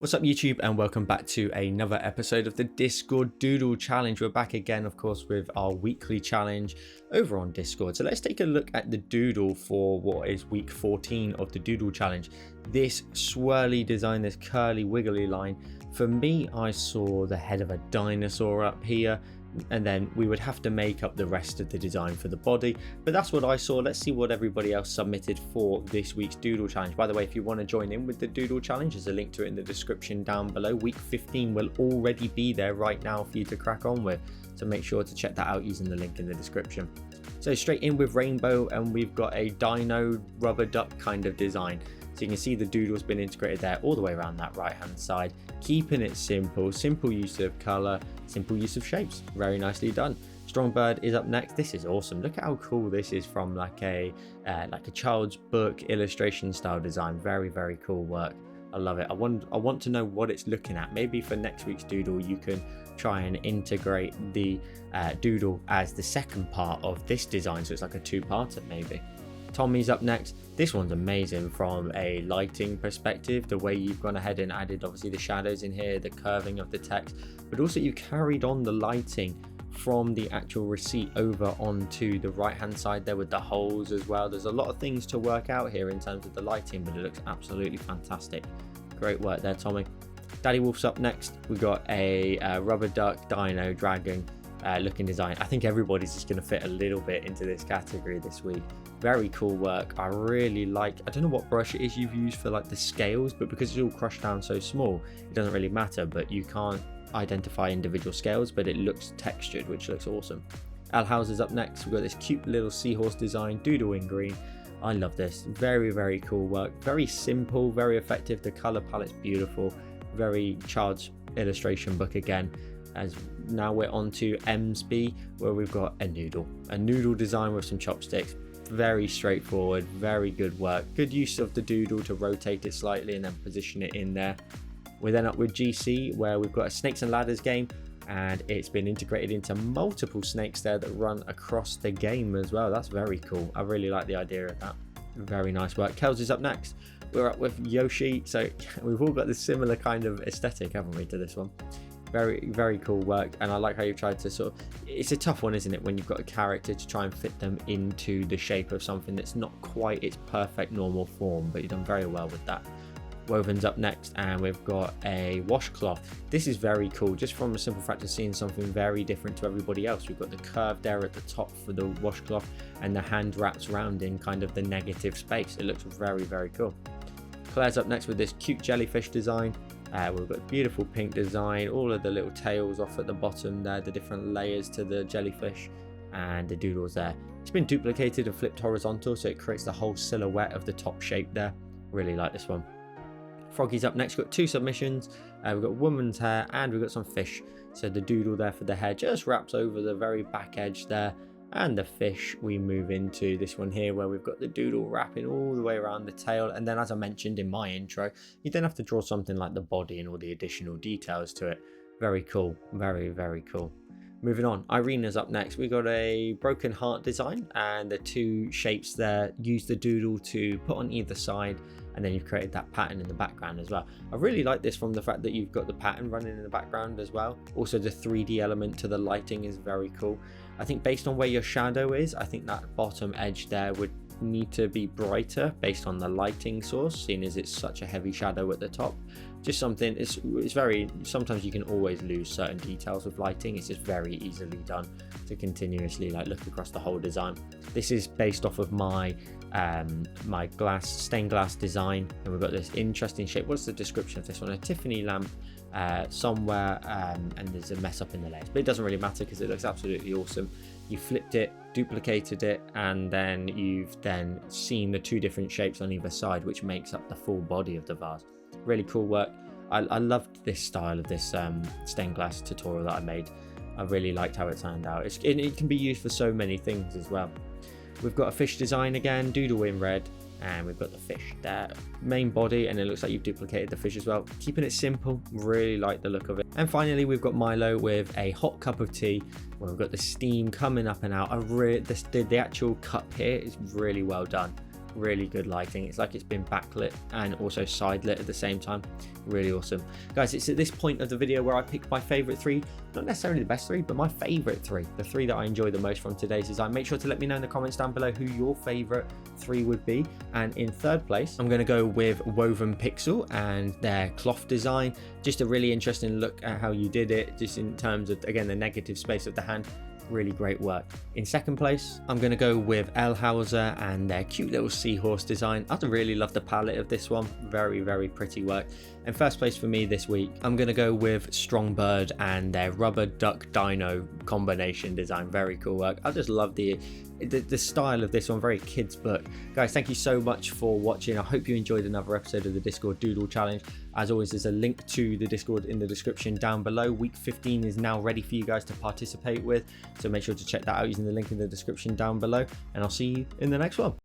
What's up YouTube, and welcome back to another episode of the Discord Doodle Challenge. We're back again, of course, with our weekly challenge over on Discord. So let's take a look at the doodle for what is week 14 of the Doodle Challenge. This swirly design, this curly wiggly line. For me, I saw the head of a dinosaur up here, and then we would have to make up the rest of the design for the body, but that's what I saw. Let's see what everybody else submitted for this week's Doodle Challenge. By the way, if you want to join in with the Doodle Challenge, there's a link to it in the description down below. Week 15 will already be there right now for you to crack on with, so make sure to check that out using the link in the description. So straight in with rainbow, and we've got a dino rubber duck kind of design. So you can see the doodle's been integrated there all the way around that right hand side, keeping it simple use of color, simple use of shapes. Very nicely done. Strong Bird is up next. This is awesome. Look at how cool this is from like a child's book illustration style design. Very cool work. I love it. I want to know what it's looking at. Maybe for next week's doodle you can try and integrate the doodle as the second part of this design, so it's like a two-parter maybe. Tommy's up next. This one's amazing from a lighting perspective. The way you've gone ahead and added obviously the shadows in here, the curving of the text, but also you carried on the lighting from the actual receipt over onto the right hand side there with the holes as well. There's a lot of things to work out here in terms of the lighting, but it looks absolutely fantastic. Great work there, Tommy. Daddy Wolf's up next. We've got a rubber duck, dino, dragon looking design. I think everybody's just going to fit a little bit into this category this week. Very cool work. I really like, I don't know what brush it is you've used for like the scales, but because it's all crushed down so small, it doesn't really matter, but you can't identify individual scales, but it looks textured, which looks awesome. Al Houser's up next. We've got this cute little seahorse design, doodle in green. I love this. Very cool work. Very simple, very effective. The color palette's beautiful. Very child's illustration book again. As now we're on to MSB, where we've got a noodle design with some chopsticks. Very straightforward, very good work. Good use of the doodle to rotate it slightly and then position it in there. We're then up with GC, where we've got a snakes and ladders game, and it's been integrated into multiple snakes there that run across the game as well. That's very cool. I really like the idea of that. Very nice work. Kels is up next. We're up with Yoshi, so we've all got this similar kind of aesthetic, haven't we, to this one. Very cool work, and I like how you've tried to sort of, it's a tough one, isn't it, when you've got a character to try and fit them into the shape of something that's not quite its perfect normal form, but you've done very well with that. Woven's up next, and we've got a washcloth. This is very cool, just from a simple fact of seeing something very different to everybody else. We've got the curve there at the top for the washcloth, and the hand wraps around in kind of the negative space. It looks very cool. Claire's up next with this cute jellyfish design. We've got a beautiful pink design, all of the little tails off at the bottom there, the different layers to the jellyfish, and the doodles there. It's been duplicated and flipped horizontal, so it creates the whole silhouette of the top shape there. Really like this one. Froggy's up next. We've got two submissions. We've got woman's hair, and we've got some fish. So the doodle there for the hair just wraps over the very back edge there. And the fish, we move into this one here, where we've got the doodle wrapping all the way around the tail. And then, as I mentioned in my intro, you then have to draw something like the body and all the additional details to it. Very cool. Very cool. Moving on, Irina's up next. We got a broken heart design, and the two shapes there use the doodle to put on either side, and then you've created that pattern in the background as well. I really like this from the fact that you've got the pattern running in the background as well. Also, the 3D element to the lighting is very cool. I think based on where your shadow is, I think that bottom edge there would need to be brighter based on the lighting source, seeing as it's such a heavy shadow at the top. Just something, it's very, sometimes you can always lose certain details with lighting. It's just very easily done to continuously like look across the whole design. This is based off of my my stained glass design, and we've got this interesting shape. What's the description of this one? A Tiffany lamp somewhere, and there's a mess up in the layers, but it doesn't really matter because it looks absolutely awesome. You flipped it, duplicated it, and then you've then seen the two different shapes on either side, which makes up the full body of the vase. Really cool work. I loved this style of this stained glass tutorial that I made. I really liked how it turned out. It can be used for so many things as well. We've got a fish design again, doodle in red, and we've got the fish there, main body, and it looks like you've duplicated the fish as well. Keeping it simple, really like the look of it. And finally, we've got Milo with a hot cup of tea, where we've got the steam coming up and out. The actual cup here is really well done. really good lighting. It's like it's been backlit and also side lit at the same time. Really awesome. Guys, it's at this point of the video where I pick my favorite 3, not necessarily the best 3, but my favorite 3, the 3 that I enjoy the most from today's design. Make sure to let me know in the comments down below who your favorite 3 would be. And in third place, I'm going to go with Woven Pixel and their cloth design. Just a really interesting look at how you did it, just in terms of, again, the negative space of the hand. Really great work. In second place, I'm going to go with El Hauser and their cute little seahorse design. I really love the palette of this one. Very, very pretty work. And first place for me this week, I'm going to go with Strongbird and their rubber duck dino combination design. Very cool work. I just love the style of this one. Very kids book. Guys, thank you so much for watching. I hope you enjoyed another episode of the Discord Doodle Challenge. As always, there's a link to the Discord in the description down below. Week 15 is now ready for you guys to participate with, so make sure to check that out using the link in the description down below, and I'll see you in the next one.